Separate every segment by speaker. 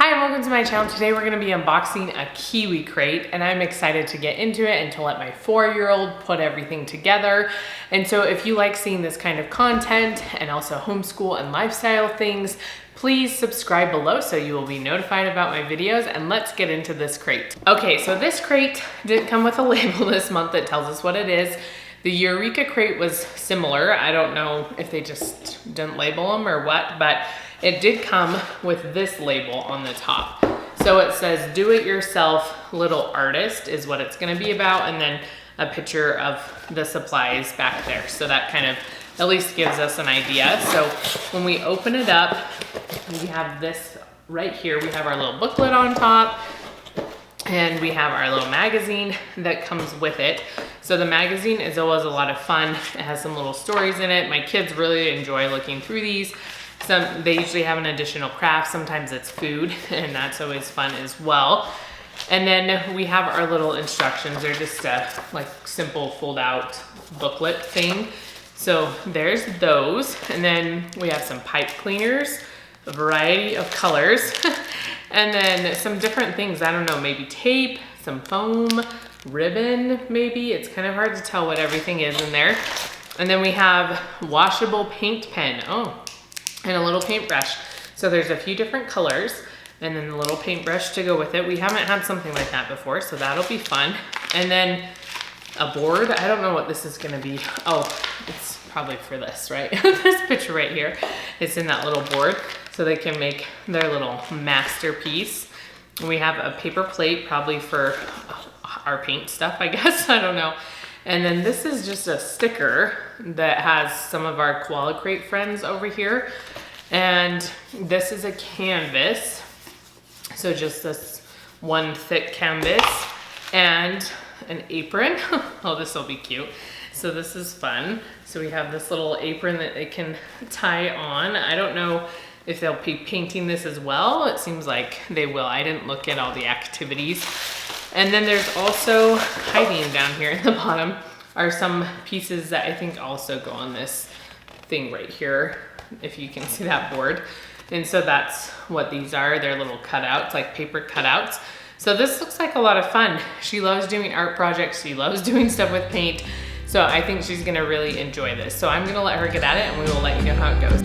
Speaker 1: Hi and welcome to my channel. Today we're going to be unboxing a Kiwi crate and I'm excited to get into it and to let my 4-year-old put everything together. And so if you like seeing this kind of content and also homeschool and lifestyle things, please subscribe below so you will be notified about my videos, and let's get into this crate. Okay, so this crate didn't come with a label this month that tells us what it is. The Eureka crate was similar. I don't know if they just didn't label them or what, but it did come with this label on the top. So it says do it yourself little artist is what it's gonna be about, and then a picture of the supplies back there. So that kind of at least gives us an idea. So when we open it up, we have this right here. We have our little booklet on top, and we have our little magazine that comes with it. So the magazine is always a lot of fun. It has some little stories in it. My kids really enjoy looking through these. They usually have an additional craft. Sometimes it's food, and that's always fun as well. And then we have our little instructions. They're just a like simple fold out booklet thing. So there's those. And then we have some pipe cleaners, a variety of colors, and then some different things. I don't know, maybe tape, some foam, ribbon, maybe. It's kind of hard to tell what everything is in there. And then we have washable paint pen. Oh, and a little paintbrush. So there's a few different colors, and then a little paintbrush to go with it. We haven't had something like that before, so that'll be fun. And then a board. I don't know what this is gonna be. Oh, it's probably for this, right? This picture right here. It's in that little board, so they can make their little masterpiece. And we have a paper plate, probably for our paint stuff, I guess. I don't know. And then this is just a sticker that has some of our Koala Crate friends over here. And this is a canvas. So just this one thick canvas and an apron. Oh, this will be cute. So this is fun. So we have this little apron that they can tie on. I don't know if they'll be painting this as well. It seems like they will. I didn't look at all the activities. And then there's also, hiding down here at the bottom, are some pieces that I think also go on this thing right here, if you can see that board. And so that's what these are. They're little cutouts, like paper cutouts. So this looks like a lot of fun. She loves doing art projects. She loves doing stuff with paint. So I think she's gonna really enjoy this. So I'm gonna let her get at it, and we will let you know how it goes.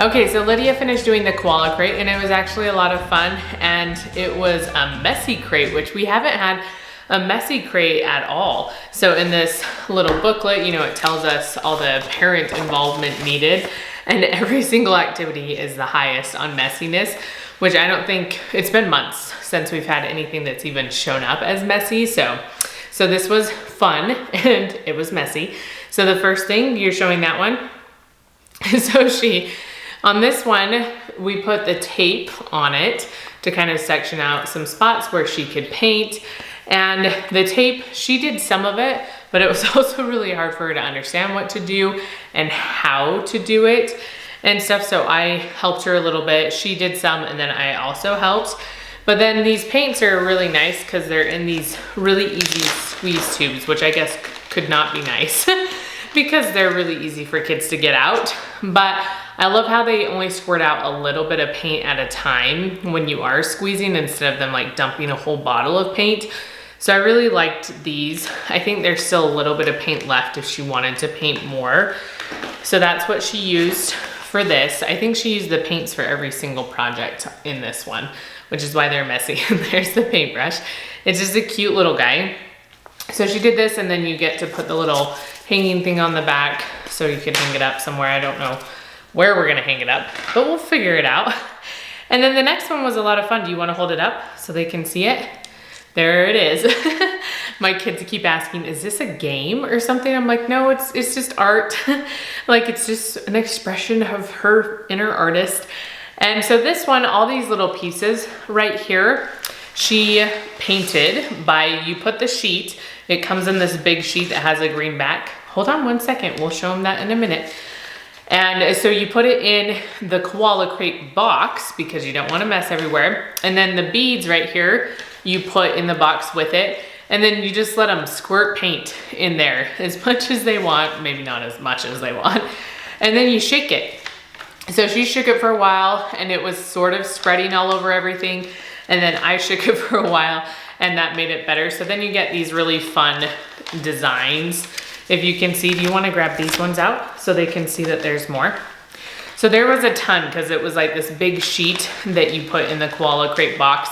Speaker 1: Okay, so Lydia finished doing the Koala Crate, and it was actually a lot of fun, and it was a messy crate, which we haven't had a messy crate at all. So in this little booklet, you know, it tells us all the parent involvement needed, and every single activity is the highest on messiness, which I don't think, it's been months since we've had anything that's even shown up as messy. So this was fun, and it was messy. So the first thing, you're showing that one. So on this one, we put the tape on it to kind of section out some spots where she could paint. And the tape, she did some of it, but it was also really hard for her to understand what to do and how to do it and stuff. So I helped her a little bit. She did some, and then I also helped. But then these paints are really nice because they're in these really easy squeeze tubes, which I guess could not be nice because they're really easy for kids to get out. But I love how they only squirt out a little bit of paint at a time when you are squeezing instead of them like dumping a whole bottle of paint. So I really liked these. I think there's still a little bit of paint left if she wanted to paint more. So that's what she used for this. I think she used the paints for every single project in this one, which is why they're messy. There's the paintbrush. It's just a cute little guy. So she did this, and then you get to put the little hanging thing on the back so you can hang it up somewhere. I don't know where we're gonna hang it up, but we'll figure it out. And then the next one was a lot of fun. Do you wanna hold it up so they can see it? There it is. My kids keep asking, is this a game or something? I'm like, no, it's just art. Like, it's just an expression of her inner artist. And so this one, all these little pieces right here, she painted by, you put the sheet, it comes in this big sheet that has a green back. Hold on one second, we'll show them that in a minute. And so you put it in the Koala Crate box because you don't want to mess everywhere. And then the beads right here, you put in the box with it. And then you just let them squirt paint in there as much as they want, maybe not as much as they want. And then you shake it. So she shook it for a while and it was sort of spreading all over everything. And then I shook it for a while and that made it better. So then you get these really fun designs. If you can see, do you want to grab these ones out so they can see that there's more? So there was a ton because it was like this big sheet that you put in the Koala Crate box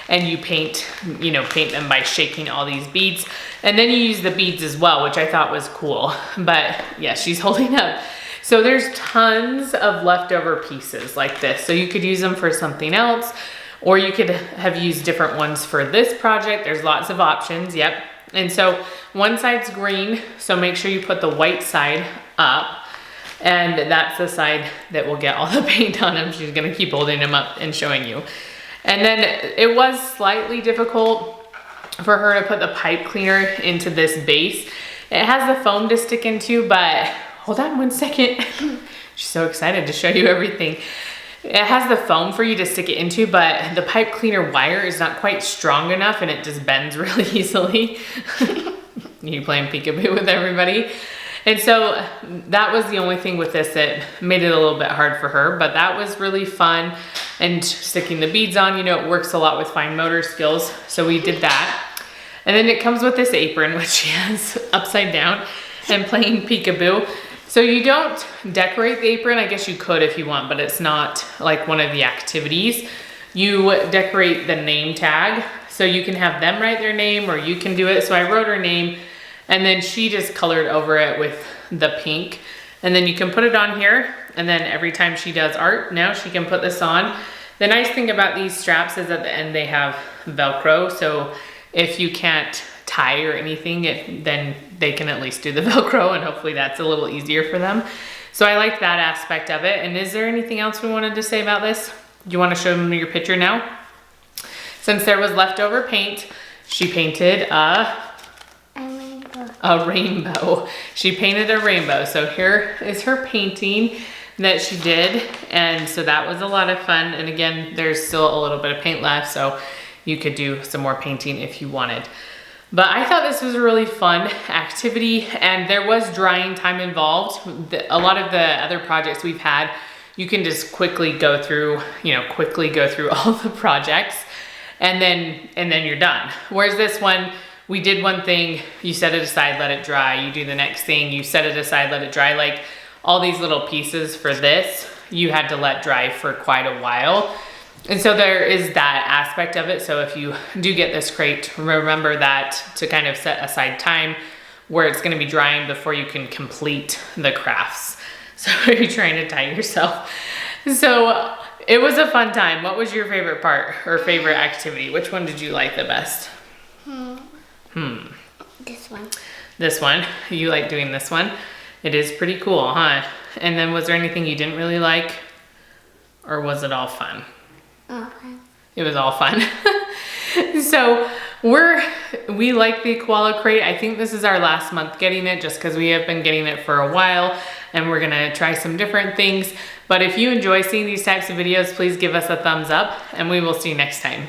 Speaker 1: and you paint, paint them by shaking all these beads. And then you use the beads as well, which I thought was cool. But yeah, she's holding up. So there's tons of leftover pieces like this. So you could use them for something else, or you could have used different ones for this project. There's lots of options, yep. And so one side's green, so make sure you put the white side up, and that's the side that will get all the paint on them. She's gonna keep holding them up and showing you. And then it was slightly difficult for her to put the pipe cleaner into this base. It has the foam to stick into, but hold on one second. She's so excited to show you everything. It has the foam for you to stick it into, but the pipe cleaner wire is not quite strong enough and it just bends really easily. You playing peekaboo with everybody? And so that was the only thing with this that made it a little bit hard for her, but that was really fun. And sticking the beads on, it works a lot with fine motor skills. So we did that. And then it comes with this apron, which she has upside down, and playing peekaboo. So you don't decorate the apron. I guess you could if you want, but it's not like one of the activities. You decorate the name tag. So you can have them write their name or you can do it. So I wrote her name and then she just colored over it with the pink. And then you can put it on here. And then every time she does art, now she can put this on. The nice thing about these straps is at the end they have Velcro. So if you can't tie or anything, then they can at least do the Velcro, and hopefully that's a little easier for them. So I liked that aspect of it. And is there anything else we wanted to say about this? Do you want to show them your picture now? Since there was leftover paint, she painted a rainbow. She painted a rainbow. So here is her painting that she did. And so that was a lot of fun. And again, there's still a little bit of paint left, so you could do some more painting if you wanted. But I thought this was a really fun activity, and there was drying time involved. A lot of the other projects we've had, you can just quickly go through all the projects and then you're done. Whereas this one, we did one thing, you set it aside, let it dry. You do the next thing, you set it aside, let it dry. Like all these little pieces for this, you had to let dry for quite a while. And so there is that aspect of it. So if you do get this crate, remember that to kind of set aside time where it's gonna be drying before you can complete the crafts. So you're trying to tie yourself. So it was a fun time. What was your favorite part or favorite activity? Which one did you like the best?
Speaker 2: This one.
Speaker 1: This one, you like doing this one? It is pretty cool, huh? And then was there anything you didn't really like? Or was it all fun?
Speaker 2: All fun.
Speaker 1: It was all fun. So we like the Koala Crate. I think this is our last month getting it just because we have been getting it for a while and we're gonna try some different things. But if you enjoy seeing these types of videos, please give us a thumbs up and we will see you next time.